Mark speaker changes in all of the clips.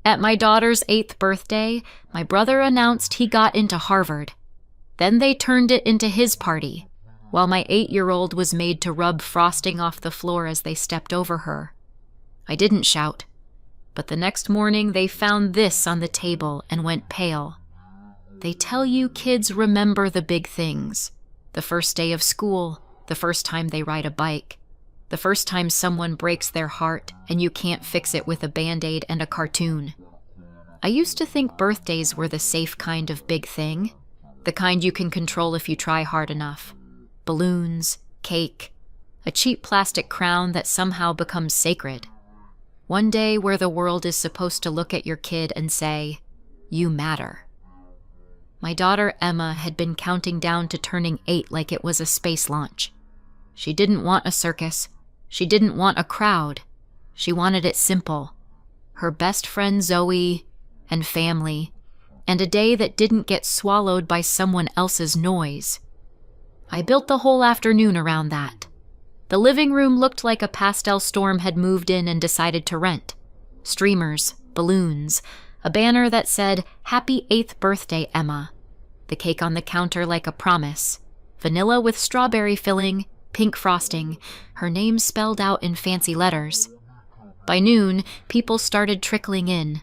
Speaker 1: At my daughter's 8th birthday, my brother announced he got into Harvard. Then they turned it into his party, while my 8-year-old was made to rub frosting off the floor as they stepped over her. I didn't shout, but the next morning they found this on the table and went pale. They tell you kids remember the big things. The first day of school, the first time they ride a bike, the first time someone breaks their heart and you can't fix it with a Band-Aid and a cartoon. I used to think birthdays were the safe kind of big thing, the kind you can control if you try hard enough. Balloons, cake, a cheap plastic crown that somehow becomes sacred. One day where the world is supposed to look at your kid and say, "You matter." My daughter Emma had been counting down to turning 8 like it was a space launch. She didn't want a circus. She didn't want a crowd. She wanted it simple. Her best friend Zoe, and family, and a day that didn't get swallowed by someone else's noise. I built the whole afternoon around that. The living room looked like a pastel storm had moved in and decided to rent. Streamers, balloons, a banner that said, "Happy 8th birthday, Emma." The cake on the counter like a promise. Vanilla with strawberry filling, pink frosting, her name spelled out in fancy letters. By noon, people started trickling in.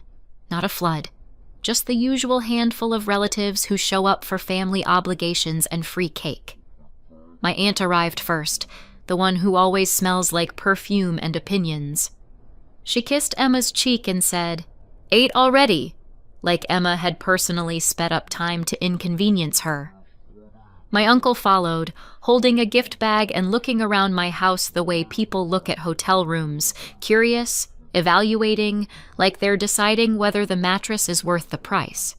Speaker 1: Not a flood. Just the usual handful of relatives who show up for family obligations and free cake. My aunt arrived first, the one who always smells like perfume and opinions. She kissed Emma's cheek and said, "8 already," like Emma had personally sped up time to inconvenience her. My uncle followed, holding a gift bag and looking around my house the way people look at hotel rooms, curious, evaluating, like they're deciding whether the mattress is worth the price.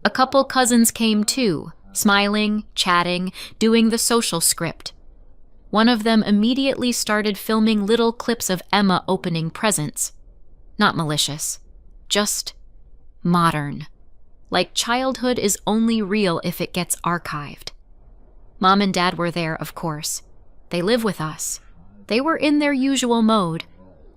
Speaker 1: A couple cousins came too, smiling, chatting, doing the social script. One of them immediately started filming little clips of Emma opening presents. Not malicious, just modern. Like childhood is only real if it gets archived. Mom and Dad were there, of course. They live with us. They were in their usual mode.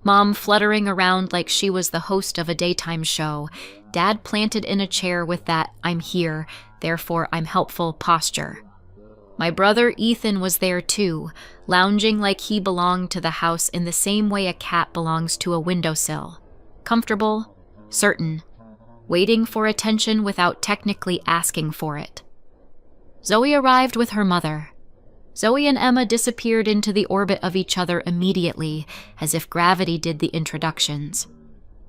Speaker 1: Mom fluttering around like she was the host of a daytime show. Dad planted in a chair with that "I'm here, therefore I'm helpful" posture. My brother Ethan was there too, lounging like he belonged to the house in the same way a cat belongs to a windowsill. Comfortable, certain, waiting for attention without technically asking for it. Zoe arrived with her mother. Zoe and Emma disappeared into the orbit of each other immediately, as if gravity did the introductions.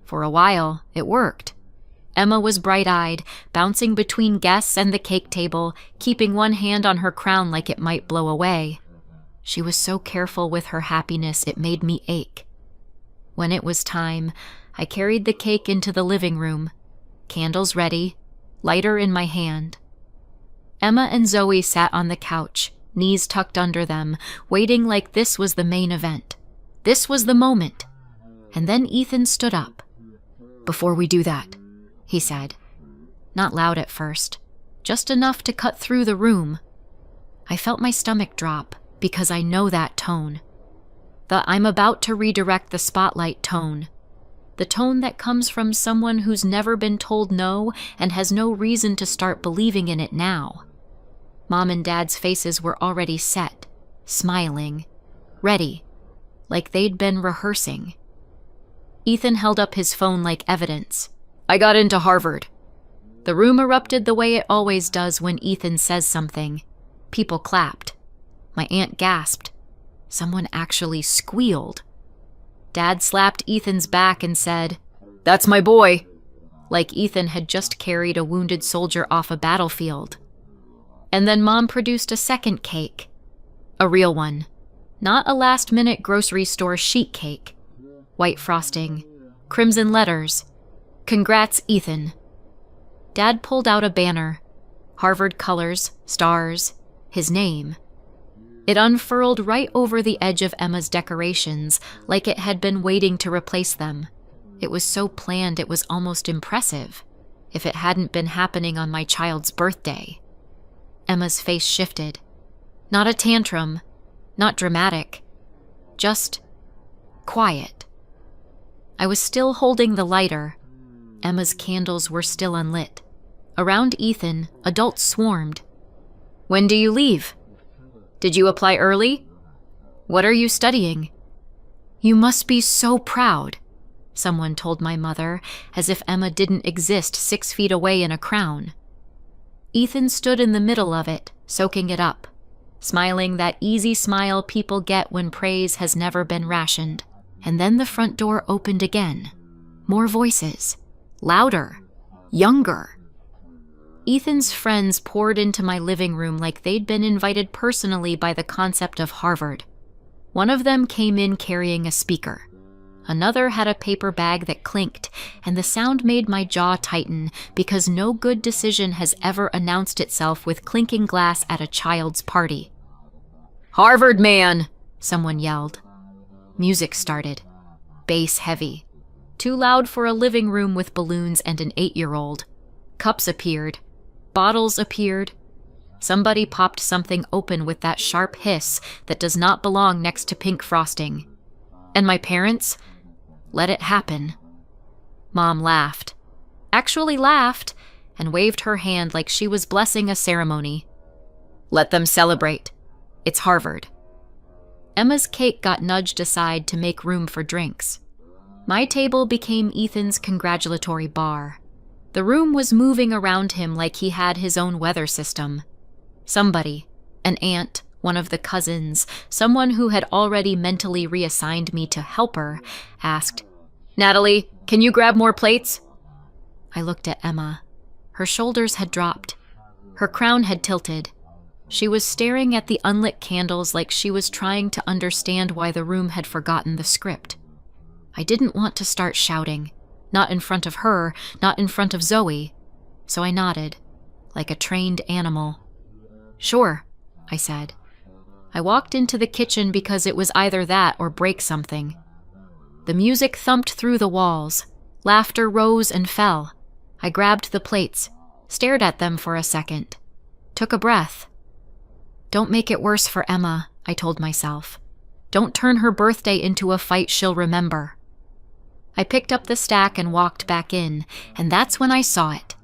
Speaker 1: For a while, it worked. Emma was bright-eyed, bouncing between guests and the cake table, keeping one hand on her crown like it might blow away. She was so careful with her happiness it made me ache. When it was time, I carried the cake into the living room, candles ready, lighter in my hand. Emma and Zoe sat on the couch, knees tucked under them, waiting like this was the main event. This was the moment. And then Ethan stood up. "Before we do that," he said. Not loud at first, just enough to cut through the room. I felt my stomach drop because I know that tone. The "I'm about to redirect the spotlight" tone. The tone that comes from someone who's never been told no and has no reason to start believing in it now. Mom and Dad's faces were already set, smiling, ready, like they'd been rehearsing. Ethan held up his phone like evidence. "I got into Harvard." The room erupted the way it always does when Ethan says something. People clapped. My aunt gasped. Someone actually squealed. Dad slapped Ethan's back and said, "That's my boy," like Ethan had just carried a wounded soldier off a battlefield. And then Mom produced a second cake. A real one. Not a last-minute grocery store sheet cake. White frosting. Crimson letters. "Congrats, Ethan." Dad pulled out a banner. Harvard colors, stars, his name. It unfurled right over the edge of Emma's decorations, like it had been waiting to replace them. It was so planned it was almost impressive, if it hadn't been happening on my child's birthday. Emma's face shifted. Not a tantrum, not dramatic, just quiet. I was still holding the lighter. Emma's candles were still unlit. Around Ethan, adults swarmed. "When do you leave? Did you apply early? What are you studying?" "You must be so proud," someone told my mother, as if Emma didn't exist 6 feet away in a crown. Ethan stood in the middle of it, soaking it up, smiling that easy smile people get when praise has never been rationed. And then the front door opened again. More voices. Louder. Younger. Ethan's friends poured into my living room like they'd been invited personally by the concept of Harvard. One of them came in carrying a speaker. Another had a paper bag that clinked, and the sound made my jaw tighten because no good decision has ever announced itself with clinking glass at a child's party. "Harvard man!" someone yelled. Music started. Bass heavy. Too loud for a living room with balloons and an 8-year-old. Cups appeared. Bottles appeared. Somebody popped something open with that sharp hiss that does not belong next to pink frosting. And my parents let it happen. Mom laughed. Actually laughed, and waved her hand like she was blessing a ceremony. "Let them celebrate. It's Harvard." Emma's cake got nudged aside to make room for drinks. My table became Ethan's congratulatory bar. The room was moving around him like he had his own weather system. Somebody, an aunt, one of the cousins, someone who had already mentally reassigned me to helper, asked, "Natalie, can you grab more plates?" I looked at Emma. Her shoulders had dropped. Her crown had tilted. She was staring at the unlit candles like she was trying to understand why the room had forgotten the script. I didn't want to start shouting. Not in front of her, not in front of Zoe. So I nodded, like a trained animal. "Sure," I said. I walked into the kitchen because it was either that or break something. The music thumped through the walls. Laughter rose and fell. I grabbed the plates, stared at them for a second, took a breath. Don't make it worse for Emma, I told myself. Don't turn her birthday into a fight she'll remember. I picked up the stack and walked back in, and that's when I saw it.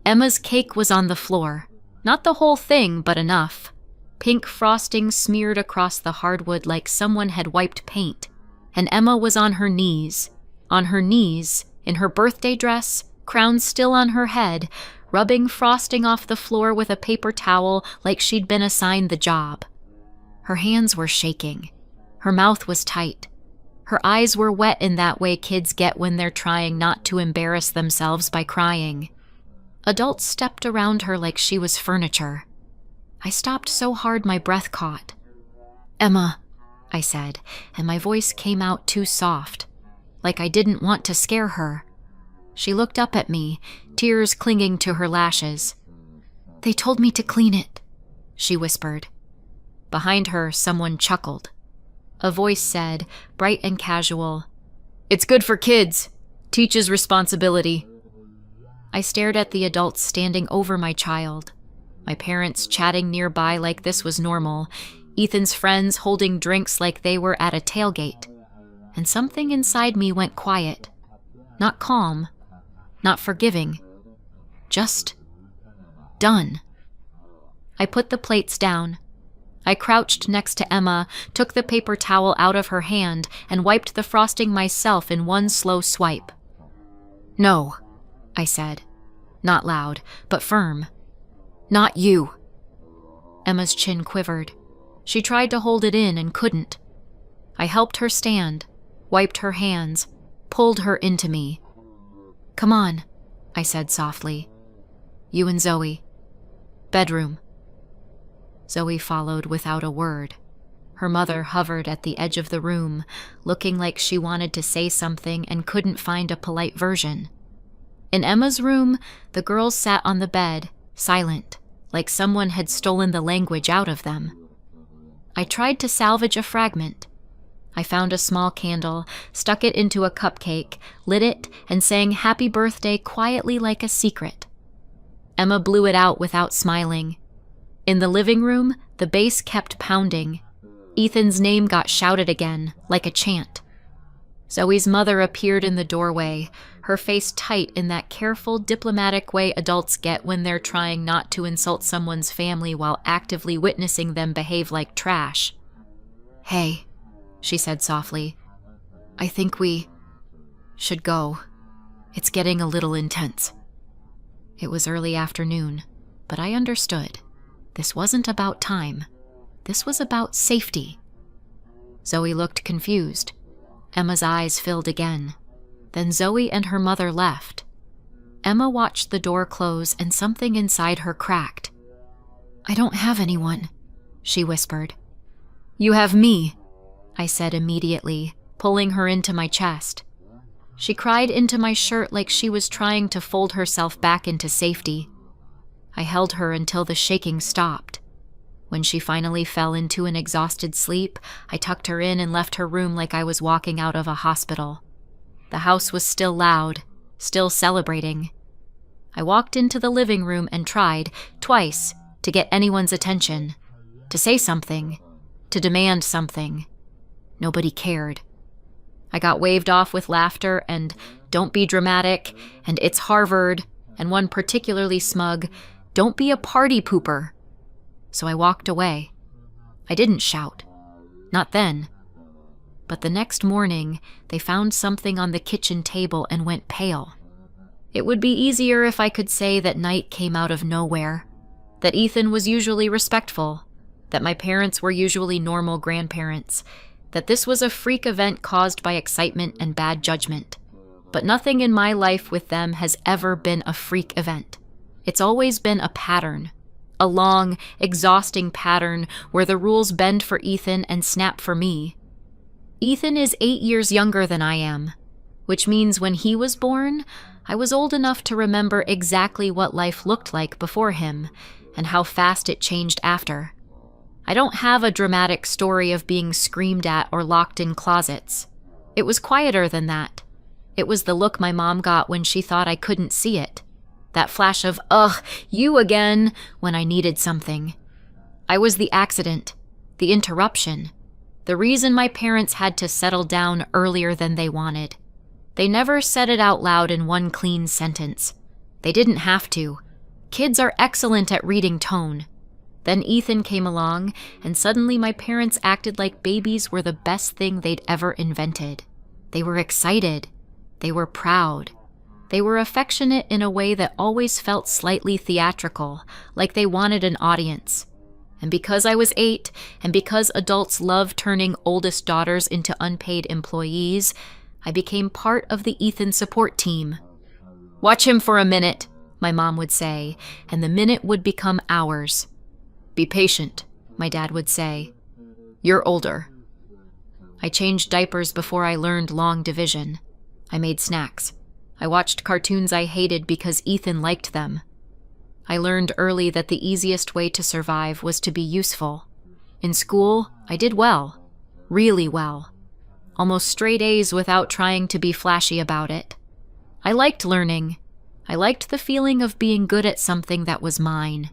Speaker 1: Emma's cake was on the floor. Not the whole thing, but enough. Pink frosting smeared across the hardwood like someone had wiped paint. And Emma was on her knees, in her birthday dress, crown still on her head, rubbing frosting off the floor with a paper towel like she'd been assigned the job. Her hands were shaking. Her mouth was tight. Her eyes were wet in that way kids get when they're trying not to embarrass themselves by crying. Adults stepped around her like she was furniture. I stopped so hard my breath caught. "Emma," I said, and my voice came out too soft, like I didn't want to scare her. She looked up at me, tears clinging to her lashes. "They told me to clean it," she whispered. Behind her, someone chuckled. A voice said, bright and casual, "It's good for kids. Teaches responsibility." I stared at the adults standing over my child. My parents chatting nearby like this was normal. Ethan's friends holding drinks like they were at a tailgate. And something inside me went quiet. Not calm. Not forgiving. Just done. I put the plates down. I crouched next to Emma, took the paper towel out of her hand, and wiped the frosting myself in one slow swipe. "No," I said. Not loud, but firm. "Not you." Emma's chin quivered. She tried to hold it in and couldn't. I helped her stand, wiped her hands, pulled her into me. "Come on," I said softly. "You and Zoe. Bedroom." Zoe followed without a word. Her mother hovered at the edge of the room, looking like she wanted to say something and couldn't find a polite version. In Emma's room, the girls sat on the bed, silent, like someone had stolen the language out of them. I tried to salvage a fragment. I found a small candle, stuck it into a cupcake, lit it, and sang happy birthday quietly like a secret. Emma blew it out without smiling. In the living room, the bass kept pounding. Ethan's name got shouted again, like a chant. Zoe's mother appeared in the doorway, her face tight in that careful, diplomatic way adults get when they're trying not to insult someone's family while actively witnessing them behave like trash. "Hey," she said softly, "I think we should go. It's getting a little intense." It was early afternoon, but I understood. This wasn't about time. This was about safety. Zoe looked confused. Emma's eyes filled again. Then Zoe and her mother left. Emma watched the door close and something inside her cracked. "I don't have anyone," she whispered. "You have me," I said immediately, pulling her into my chest. She cried into my shirt like she was trying to fold herself back into safety. I held her until the shaking stopped. When she finally fell into an exhausted sleep, I tucked her in and left her room like I was walking out of a hospital. The house was still loud, still celebrating. I walked into the living room and tried, twice, to get anyone's attention, to say something, to demand something. Nobody cared. I got waved off with laughter and "Don't be dramatic" and "It's Harvard," and one particularly smug, "Don't be a party pooper." So I walked away. I didn't shout. Not then. But the next morning, they found something on the kitchen table and went pale. It would be easier if I could say that night came out of nowhere, that Ethan was usually respectful, that my parents were usually normal grandparents, that this was a freak event caused by excitement and bad judgment. But nothing in my life with them has ever been a freak event. It's always been a pattern, a long, exhausting pattern where the rules bend for Ethan and snap for me. Ethan is 8 years younger than I am, which means when he was born, I was old enough to remember exactly what life looked like before him and how fast it changed after. I don't have a dramatic story of being screamed at or locked in closets. It was quieter than that. It was the look my mom got when she thought I couldn't see it. That flash of, "Ugh, you again," when I needed something. I was the accident, the interruption, the reason my parents had to settle down earlier than they wanted. They never said it out loud in one clean sentence. They didn't have to. Kids are excellent at reading tone. Then Ethan came along, and suddenly my parents acted like babies were the best thing they'd ever invented. They were excited. They were proud. They were affectionate in a way that always felt slightly theatrical, like they wanted an audience. And because I was 8, and because adults love turning oldest daughters into unpaid employees, I became part of the Ethan support team. "Watch him for a minute," my mom would say, and the minute would become hours. "Be patient," my dad would say. "You're older." I changed diapers before I learned long division. I made snacks. I watched cartoons I hated because Ethan liked them. I learned early that the easiest way to survive was to be useful. In school, I did well. Really well. Almost straight A's without trying to be flashy about it. I liked learning. I liked the feeling of being good at something that was mine.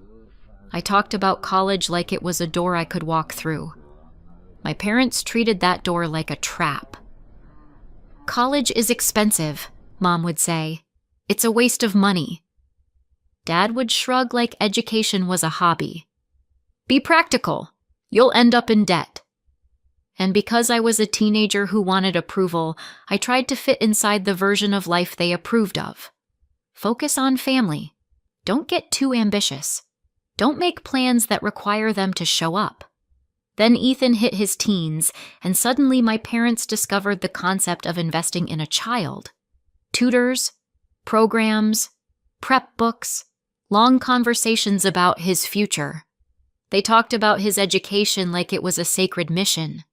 Speaker 1: I talked about college like it was a door I could walk through. My parents treated that door like a trap. "College is expensive," Mom would say. "It's a waste of money." Dad would shrug like education was a hobby. "Be practical. You'll end up in debt." And because I was a teenager who wanted approval, I tried to fit inside the version of life they approved of. Focus on family. Don't get too ambitious. Don't make plans that require them to show up. Then Ethan hit his teens, and suddenly my parents discovered the concept of investing in a child. Tutors, programs, prep books, long conversations about his future. They talked about his education like it was a sacred mission.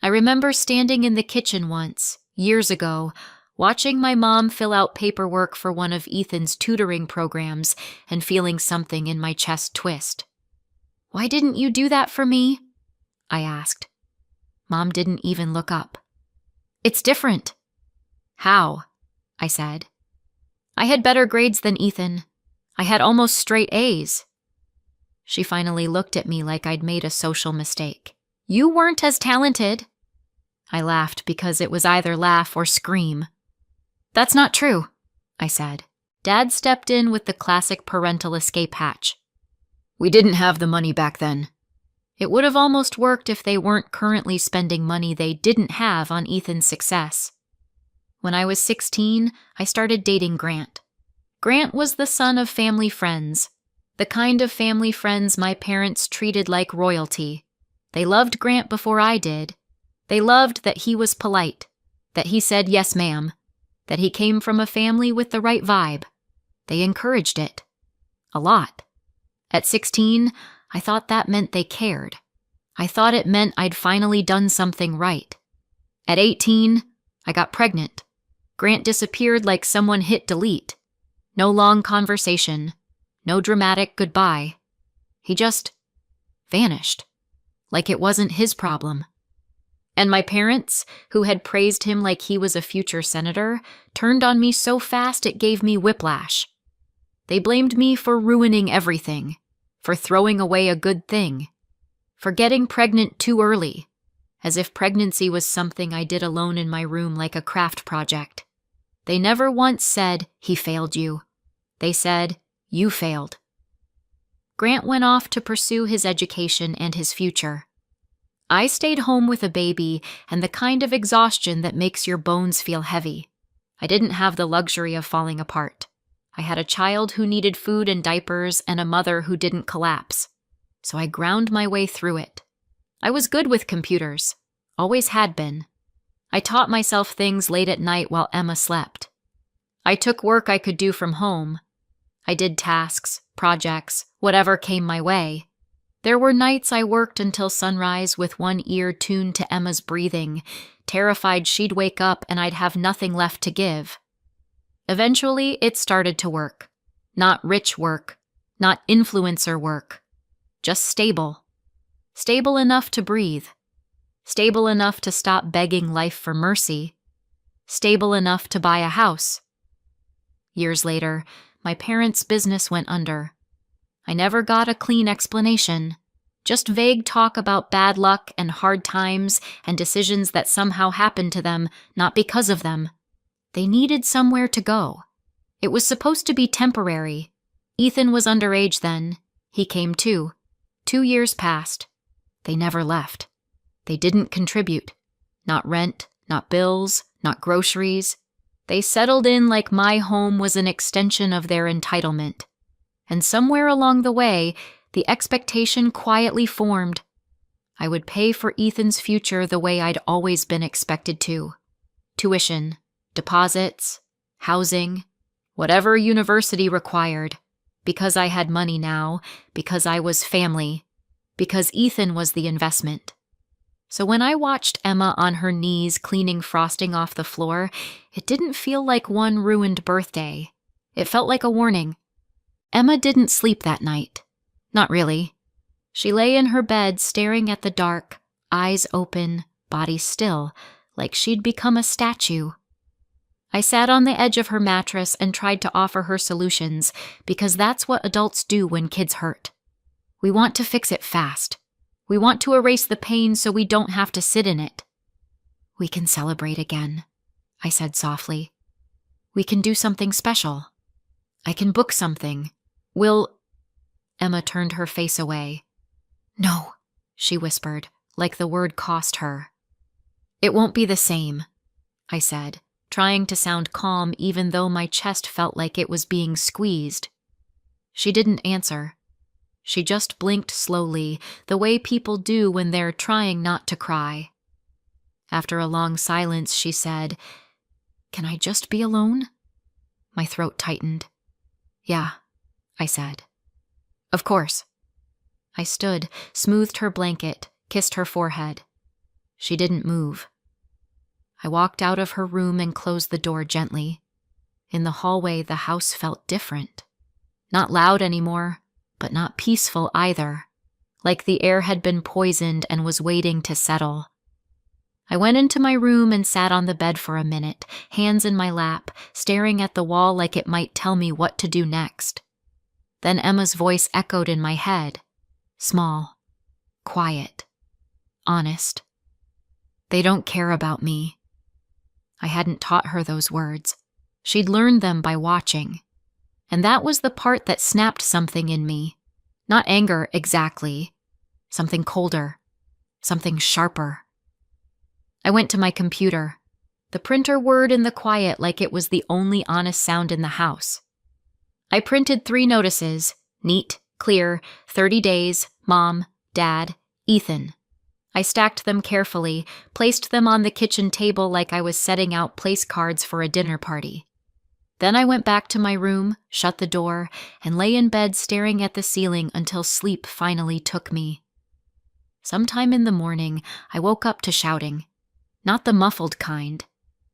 Speaker 1: I remember standing in the kitchen once, years ago, watching my mom fill out paperwork for one of Ethan's tutoring programs and feeling something in my chest twist. "Why didn't you do that for me?" I asked. Mom didn't even look up. "It's different." "How?" I said. "I had better grades than Ethan. I had almost straight A's." She finally looked at me like I'd made a social mistake. "You weren't as talented." I laughed because it was either laugh or scream. "That's not true," I said. Dad stepped in with the classic parental escape hatch. "We didn't have the money back then." It would have almost worked if they weren't currently spending money they didn't have on Ethan's success. When I was 16, I started dating Grant. Grant was the son of family friends, the kind of family friends my parents treated like royalty. They loved Grant before I did. They loved that he was polite, that he said yes ma'am, that he came from a family with the right vibe. They encouraged it. A lot. At 16, I thought that meant they cared. I thought it meant I'd finally done something right. At 18, I got pregnant. Grant disappeared like someone hit delete. No long conversation. No dramatic goodbye. He just vanished. Like it wasn't his problem. And my parents, who had praised him like he was a future senator, turned on me so fast it gave me whiplash. They blamed me for ruining everything, for throwing away a good thing, for getting pregnant too early, as if pregnancy was something I did alone in my room like a craft project. They never once said, "He failed you." They said, "You failed." Grant went off to pursue his education and his future. I stayed home with a baby and the kind of exhaustion that makes your bones feel heavy. I didn't have the luxury of falling apart. I had a child who needed food and diapers and a mother who didn't collapse. So I ground my way through it. I was good with computers. Always had been. I taught myself things late at night while Emma slept. I took work I could do from home. I did tasks, projects, whatever came my way. There were nights I worked until sunrise with one ear tuned to Emma's breathing, terrified she'd wake up and I'd have nothing left to give. Eventually, it started to work. Not rich work, not influencer work. Just stable. Stable enough to breathe. Stable enough to stop begging life for mercy. Stable enough to buy a house. Years later, my parents' business went under. I never got a clean explanation, just vague talk about bad luck and hard times and decisions that somehow happened to them, not because of them. They needed somewhere to go. It was supposed to be temporary. Ethan was underage then. He came too. 2 years passed. They never left. They didn't contribute. Not rent, not bills, not groceries. They settled in like my home was an extension of their entitlement. And somewhere along the way, the expectation quietly formed. I would pay for Ethan's future the way I'd always been expected to. Tuition, deposits, housing, whatever university required, because I had money now, because I was family, because Ethan was the investment. So when I watched Emma on her knees cleaning frosting off the floor, it didn't feel like one ruined birthday. It felt like a warning. Emma didn't sleep that night. Not really. She lay in her bed staring at the dark, eyes open, body still, like she'd become a statue. I sat on the edge of her mattress and tried to offer her solutions, because that's what adults do when kids hurt. We want to fix it fast. We want to erase the pain so we don't have to sit in it. "We can celebrate again," I said softly. "We can do something special. I can book something. Emma turned her face away. "No," she whispered, like the word cost her. "It won't be the same," I said, trying to sound calm even though my chest felt like it was being squeezed. She didn't answer. She just blinked slowly, the way people do when they're trying not to cry. After a long silence, she said, "Can I just be alone?" My throat tightened. "Yeah," I said. "Of course." I stood, smoothed her blanket, kissed her forehead. She didn't move. I walked out of her room and closed the door gently. In the hallway, the house felt different. Not loud anymore, but not peaceful either, like the air had been poisoned and was waiting to settle. I went into my room and sat on the bed for a minute, hands in my lap, staring at the wall like it might tell me what to do next. Then Emma's voice echoed in my head, small, quiet, honest. "They don't care about me." I hadn't taught her those words. She'd learned them by watching. And that was the part that snapped something in me. Not anger exactly. Something colder. Something sharper. I went to my computer. The printer whirred in the quiet like it was the only honest sound in the house. I printed 3 notices, neat, clear, 30 days, Mom, Dad, Ethan. I stacked them carefully, placed them on the kitchen table like I was setting out place cards for a dinner party. Then I went back to my room, shut the door, and lay in bed staring at the ceiling until sleep finally took me. Sometime in the morning, I woke up to shouting. Not the muffled kind,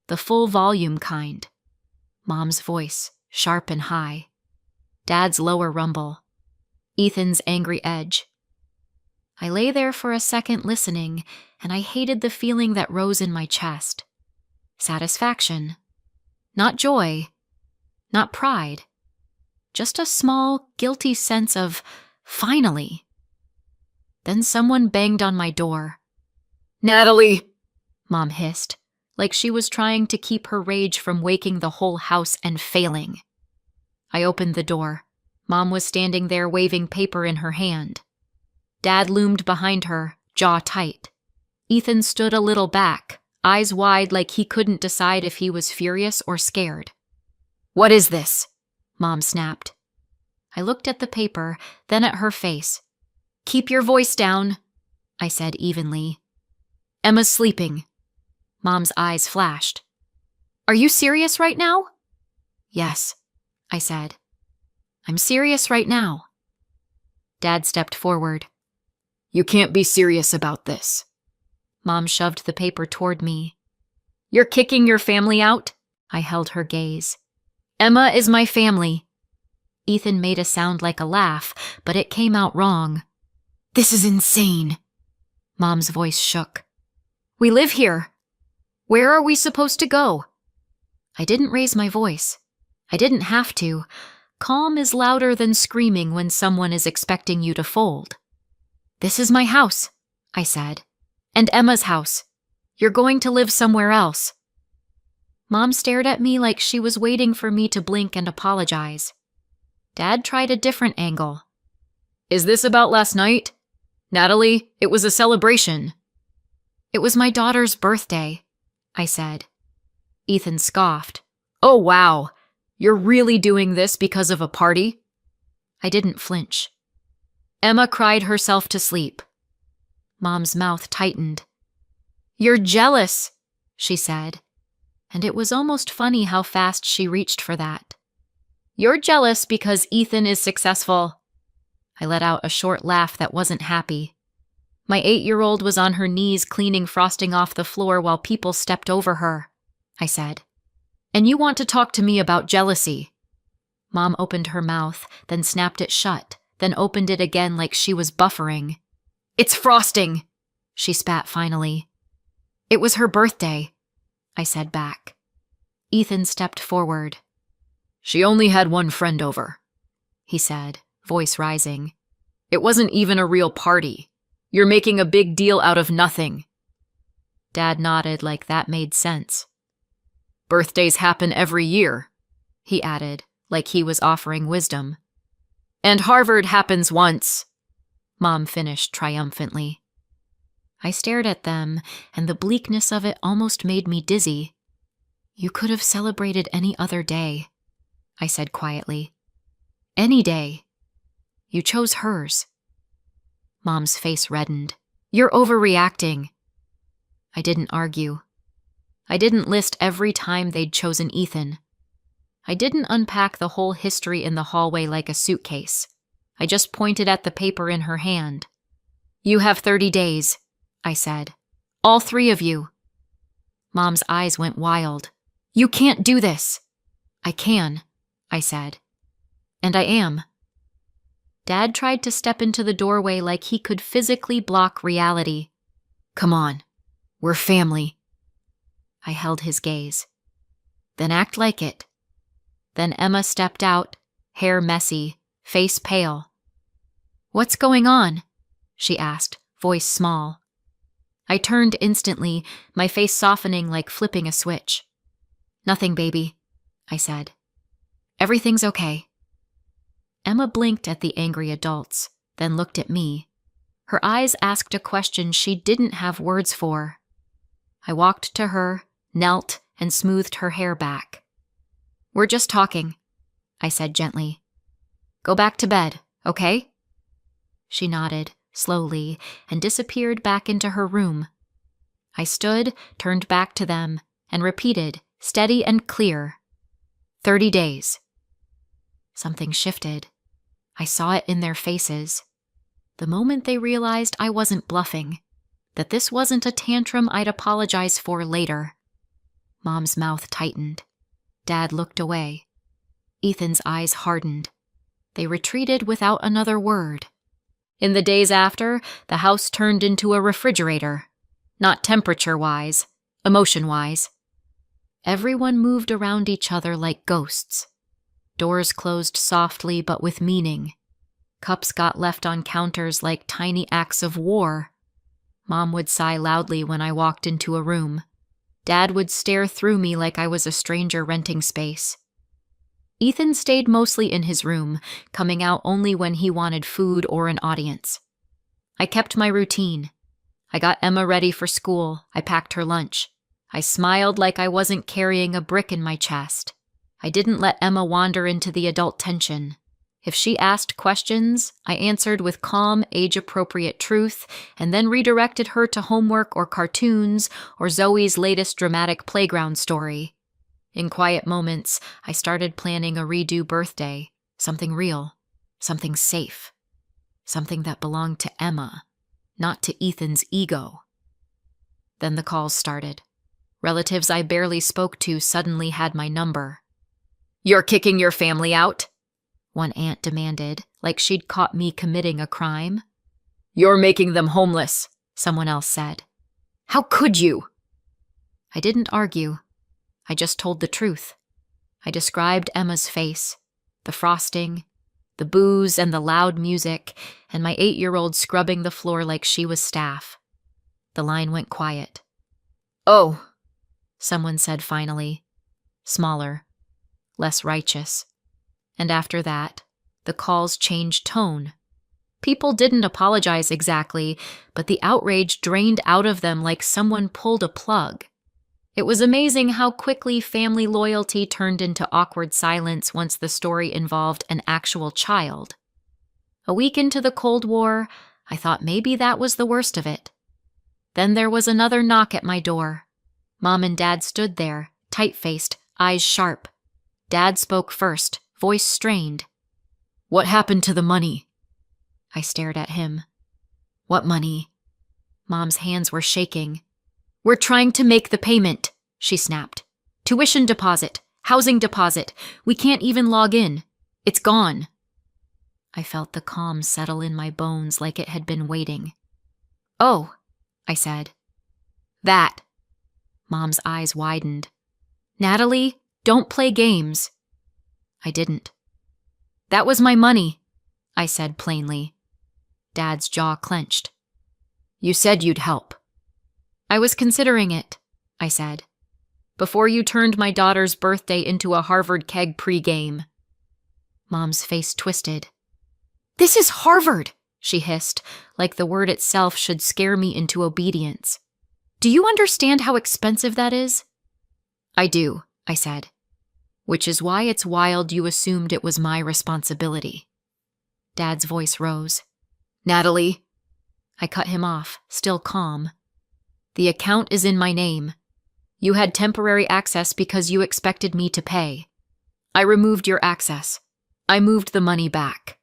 Speaker 1: the full volume kind. Mom's voice, sharp and high. Dad's lower rumble. Ethan's angry edge. I lay there for a second listening, and I hated the feeling that rose in my chest. Satisfaction. Not joy. Not pride. Just a small, guilty sense of, finally. Then someone banged on my door. "Natalie!" Mom hissed, like she was trying to keep her rage from waking the whole house and failing. I opened the door. Mom was standing there waving paper in her hand. Dad loomed behind her, jaw tight. Ethan stood a little back, eyes wide like he couldn't decide if he was furious or scared. "What is this?" Mom snapped. I looked at the paper, then at her face. "Keep your voice down," I said evenly. "Emma's sleeping." Mom's eyes flashed. "Are you serious right now?" "Yes," I said. "I'm serious right now." Dad stepped forward. "You can't be serious about this." Mom shoved the paper toward me. "You're kicking your family out?" I held her gaze. "Emma is my family." Ethan made a sound like a laugh, but it came out wrong. "This is insane." Mom's voice shook. "We live here. Where are we supposed to go?" I didn't raise my voice. I didn't have to. Calm is louder than screaming when someone is expecting you to fold. "This is my house," I said. "And Emma's house. You're going to live somewhere else." Mom stared at me like she was waiting for me to blink and apologize. Dad tried a different angle. "Is this about last night? Natalie, it was a celebration." "It was my daughter's birthday," I said. Ethan scoffed. "Oh, wow. You're really doing this because of a party?" I didn't flinch. "Emma cried herself to sleep." Mom's mouth tightened. "You're jealous," she said, and it was almost funny how fast she reached for that. "You're jealous because Ethan is successful." I let out a short laugh that wasn't happy. My 8-year-old was on her knees cleaning frosting off the floor while people stepped over her, I said. "And you want to talk to me about jealousy?" Mom opened her mouth, then snapped it shut, then opened it again like she was buffering. "It's frosting," she spat finally. "It was her birthday," I said back. Ethan stepped forward. "She only had one friend over," he said, voice rising. "It wasn't even a real party. You're making a big deal out of nothing." Dad nodded like that made sense. "Birthdays happen every year," he added, like he was offering wisdom. "And Harvard happens once," Mom finished triumphantly. I stared at them, and the bleakness of it almost made me dizzy. "You could have celebrated any other day," I said quietly. "Any day. You chose hers." Mom's face reddened. "You're overreacting." I didn't argue. I didn't list every time they'd chosen Ethan. I didn't unpack the whole history in the hallway like a suitcase. I just pointed at the paper in her hand. "You have 30 days, I said. "All 3 of you." Mom's eyes went wild. "You can't do this." "I can," I said. "And I am." Dad tried to step into the doorway like he could physically block reality. "Come on. We're family." I held his gaze. "Then act like it." Then Emma stepped out, hair messy, face pale. "What's going on?" she asked, voice small. I turned instantly, my face softening like flipping a switch. "Nothing, baby," I said. Everything's okay. Emma blinked at the angry adults, then looked at me. Her eyes asked a question she didn't have words for. I walked to her, knelt, and smoothed her hair back. We're just talking, I said gently. Go back to bed, okay? She nodded, slowly, and disappeared back into her room. I stood, turned back to them, and repeated, steady and clear, 30 days. Something shifted. I saw it in their faces. The moment they realized I wasn't bluffing, that this wasn't a tantrum I'd apologize for later. Mom's mouth tightened. Dad looked away. Ethan's eyes hardened. They retreated without another word. In the days after, the house turned into a refrigerator. Not temperature-wise, emotion-wise. Everyone moved around each other like ghosts. Doors closed softly but with meaning. Cups got left on counters like tiny acts of war. Mom would sigh loudly when I walked into a room. Dad would stare through me like I was a stranger renting space. Ethan stayed mostly in his room, coming out only when he wanted food or an audience. I kept my routine. I got Emma ready for school. I packed her lunch. I smiled like I wasn't carrying a brick in my chest. I didn't let Emma wander into the adult tension. If she asked questions, I answered with calm, age-appropriate truth, and then redirected her to homework or cartoons or Zoe's latest dramatic playground story. In quiet moments, I started planning a redo birthday, something real, something safe, something that belonged to Emma, not to Ethan's ego. Then the calls started. Relatives I barely spoke to suddenly had my number. "You're kicking your family out?" one aunt demanded, like she'd caught me committing a crime. "You're making them homeless," someone else said. "How could you?" I didn't argue. I just told the truth. I described Emma's face, the frosting, the booze and the loud music, and my 8-year-old scrubbing the floor like she was staff. The line went quiet. "Oh," someone said finally, smaller, less righteous. And after that, the calls changed tone. People didn't apologize exactly, but the outrage drained out of them like someone pulled a plug. It was amazing how quickly family loyalty turned into awkward silence once the story involved an actual child. A week into the Cold War, I thought maybe that was the worst of it. Then there was another knock at my door. Mom and Dad stood there, tight-faced, eyes sharp. Dad spoke first, voice strained. "What happened to the money?" I stared at him. "What money?" Mom's hands were shaking. "We're trying to make the payment," she snapped. "Tuition deposit, housing deposit. We can't even log in. It's gone." I felt the calm settle in my bones like it had been waiting. "Oh," I said. "That." Mom's eyes widened. "Natalie, don't play games." I didn't. "That was my money," I said plainly. Dad's jaw clenched. "You said you'd help." "I was considering it," I said, "before you turned my daughter's birthday into a Harvard keg pregame." Mom's face twisted. "This is Harvard," she hissed, like the word itself should scare me into obedience. "Do you understand how expensive that is?" "I do," I said. "Which is why it's wild you assumed it was my responsibility." Dad's voice rose. "Natalie." I cut him off, still calm. "The account is in my name. You had temporary access because you expected me to pay. I removed your access. I moved the money back."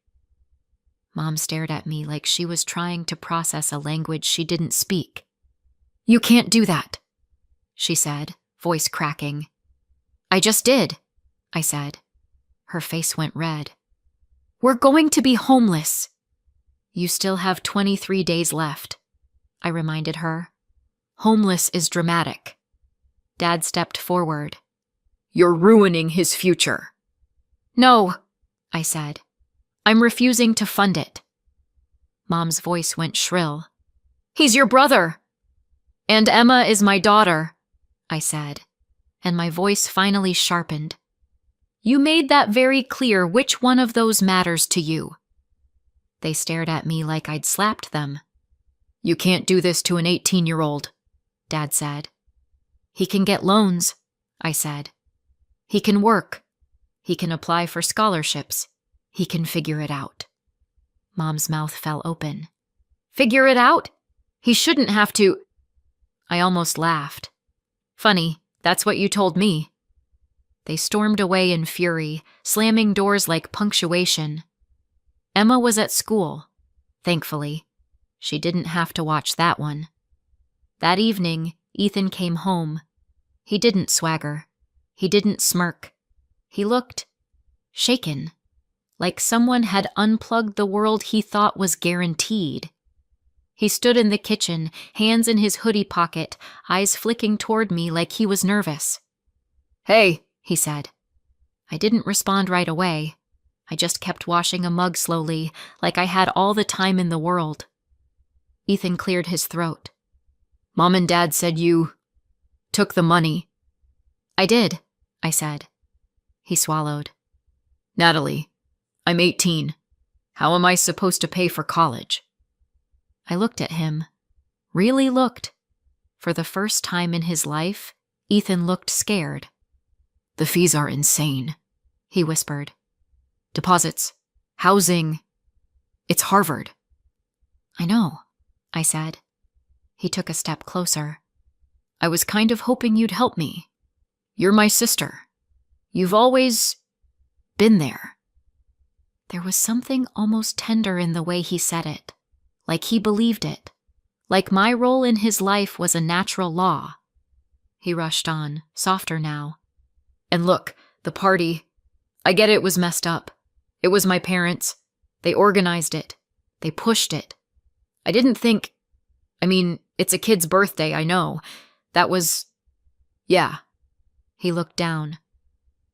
Speaker 1: Mom stared at me like she was trying to process a language she didn't speak. "You can't do that," she said, voice cracking. "I just did," I said. Her face went red. "We're going to be homeless." "You still have 23 days left," I reminded her. "Homeless is dramatic." Dad stepped forward. "You're ruining his future." "No," I said. "I'm refusing to fund it." Mom's voice went shrill. "He's your brother." "And Emma is my daughter," I said, and my voice finally sharpened. You made that very clear. Which one of those matters to you?" They stared at me like I'd slapped them. "You can't do this to an 18-year-old, Dad said. "He can get loans," I said. "He can work. He can apply for scholarships. He can figure it out." Mom's mouth fell open. "Figure it out? He shouldn't have to." I almost laughed. "Funny, that's what you told me." They stormed away in fury, slamming doors like punctuation. Emma was at school, thankfully. She didn't have to watch that one. That evening, Ethan came home. He didn't swagger. He didn't smirk. He looked shaken, like someone had unplugged the world he thought was guaranteed. He stood in the kitchen, hands in his hoodie pocket, eyes flicking toward me like he was nervous. "Hey," he said. I didn't respond right away. I just kept washing a mug slowly, like I had all the time in the world. Ethan cleared his throat. "Mom and Dad said you took the money." "I did," I said. He swallowed. "Natalie, I'm 18. How am I supposed to pay for college?" I looked at him. Really looked. For the first time in his life, Ethan looked scared. "The fees are insane," he whispered. "Deposits, housing. It's Harvard." "I know," I said. He took a step closer. "I was kind of hoping you'd help me. You're my sister. You've always been there." There was something almost tender in the way he said it, like he believed it, like my role in his life was a natural law. He rushed on, softer now. "And look, the party. I get it was messed up. It was my parents. They organized it. They pushed it. I didn't think... it's a kid's birthday, I know. That was... yeah." He looked down.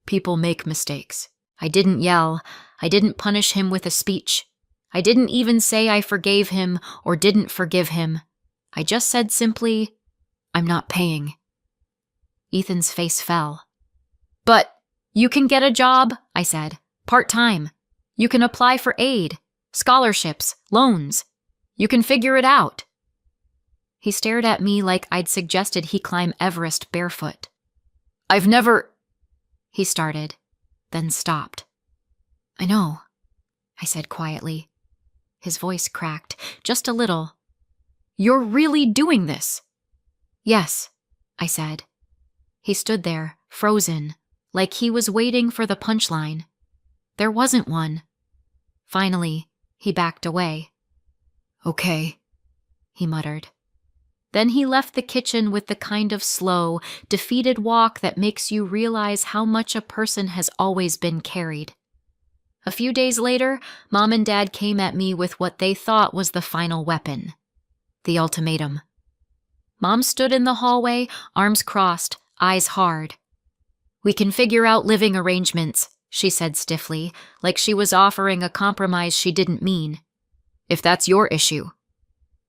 Speaker 1: "People make mistakes. I didn't yell. I didn't punish him with a speech. I didn't even say I forgave him or didn't forgive him. I just said simply, 'I'm not paying.'" Ethan's face fell. "But you can get a job," I said. "Part-time. You can apply for aid, scholarships, loans. You can figure it out." He stared at me like I'd suggested he climb Everest barefoot. "I've never..." he started, then stopped. "I know," I said quietly. His voice cracked, just a little. "You're really doing this?" "Yes," I said. He stood there, frozen, like he was waiting for the punchline. There wasn't one. Finally, he backed away. "Okay," he muttered. Then he left the kitchen with the kind of slow, defeated walk that makes you realize how much a person has always been carried. A few days later, Mom and Dad came at me with what they thought was the final weapon, the ultimatum. Mom stood in the hallway, arms crossed, eyes hard. "We can figure out living arrangements," she said stiffly, like she was offering a compromise she didn't mean. "If that's your issue."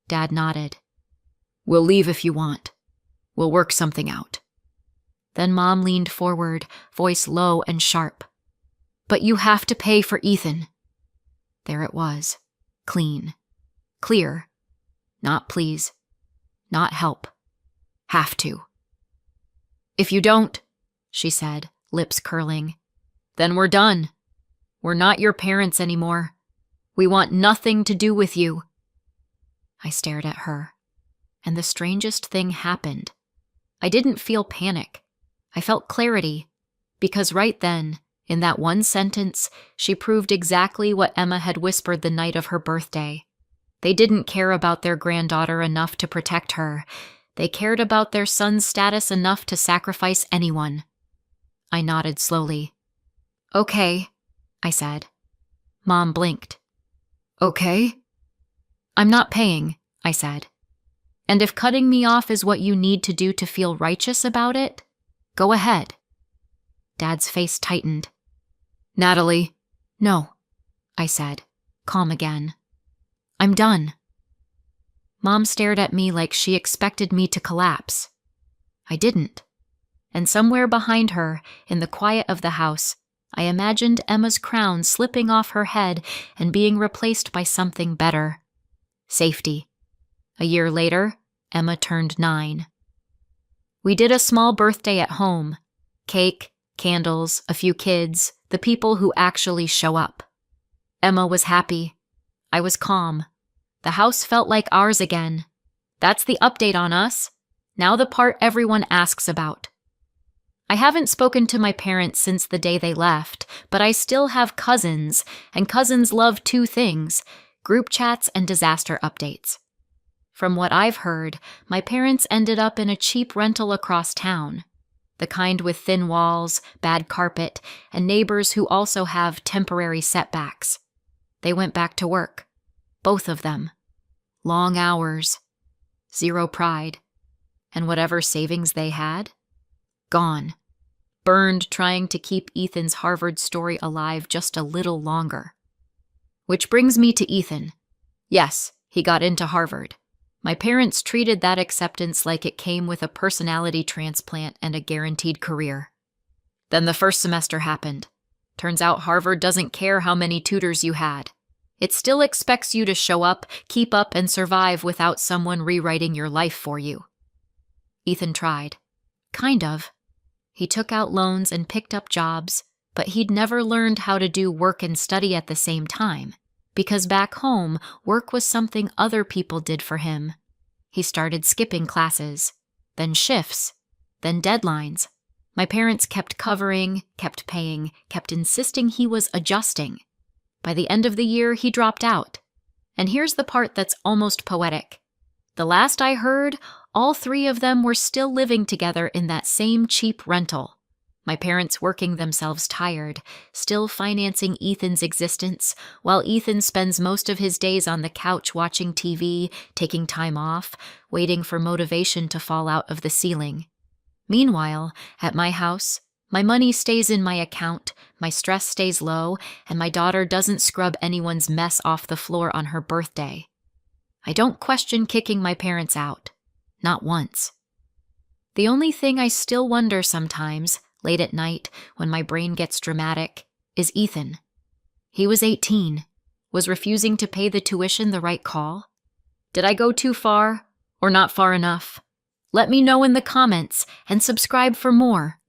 Speaker 1: Dad nodded. "We'll leave if you want. We'll work something out." Then Mom leaned forward, voice low and sharp. "But you have to pay for Ethan." There it was. Clean. Clear. Not please. Not help. Have to. "If you don't," she said, lips curling, "then we're done. We're not your parents anymore. We want nothing to do with you." I stared at her, and the strangest thing happened. I didn't feel panic. I felt clarity, because right then, in that one sentence, she proved exactly what Emma had whispered the night of her birthday. They didn't care about their granddaughter enough to protect her. They cared about their son's status enough to sacrifice anyone. I nodded slowly. "Okay," I said. Mom blinked. "Okay?" "I'm not paying," I said. "And if cutting me off is what you need to do to feel righteous about it, go ahead." Dad's face tightened. "Natalie." "No," I said, calm again. "I'm done." Mom stared at me like she expected me to collapse. I didn't. And somewhere behind her, in the quiet of the house, I imagined Emma's crown slipping off her head and being replaced by something better. Safety. A year later, Emma turned 9. We did a small birthday at home. Cake, candles, a few kids, the people who actually show up. Emma was happy. I was calm. The house felt like ours again. That's the update on us. Now the part everyone asks about. I haven't spoken to my parents since the day they left, but I still have cousins, and cousins love 2 things: group chats and disaster updates. From what I've heard, my parents ended up in a cheap rental across town. The kind with thin walls, bad carpet, and neighbors who also have temporary setbacks. They went back to work. Both of them. Long hours. Zero pride. And whatever savings they had? Gone. Burned trying to keep Ethan's Harvard story alive just a little longer. Which brings me to Ethan. Yes, he got into Harvard. My parents treated that acceptance like it came with a personality transplant and a guaranteed career. Then the first semester happened. Turns out Harvard doesn't care how many tutors you had. It still expects you to show up, keep up, and survive without someone rewriting your life for you. Ethan tried. Kind of. He took out loans and picked up jobs, but he'd never learned how to do work and study at the same time, because back home, work was something other people did for him. He started skipping classes, then shifts, then deadlines. My parents kept covering, kept paying, kept insisting he was adjusting. By the end of the year, he dropped out. And here's the part that's almost poetic. The last I heard, all 3 of them were still living together in that same cheap rental. My parents working themselves tired, still financing Ethan's existence, while Ethan spends most of his days on the couch watching TV, taking time off, waiting for motivation to fall out of the ceiling. Meanwhile, at my house, my money stays in my account, my stress stays low, and my daughter doesn't scrub anyone's mess off the floor on her birthday. I don't question kicking my parents out. Not once. The only thing I still wonder sometimes, late at night, when my brain gets dramatic, is Ethan. He was 18. Was refusing to pay the tuition the right call? Did I go too far, or not far enough? Let me know in the comments, and subscribe for more.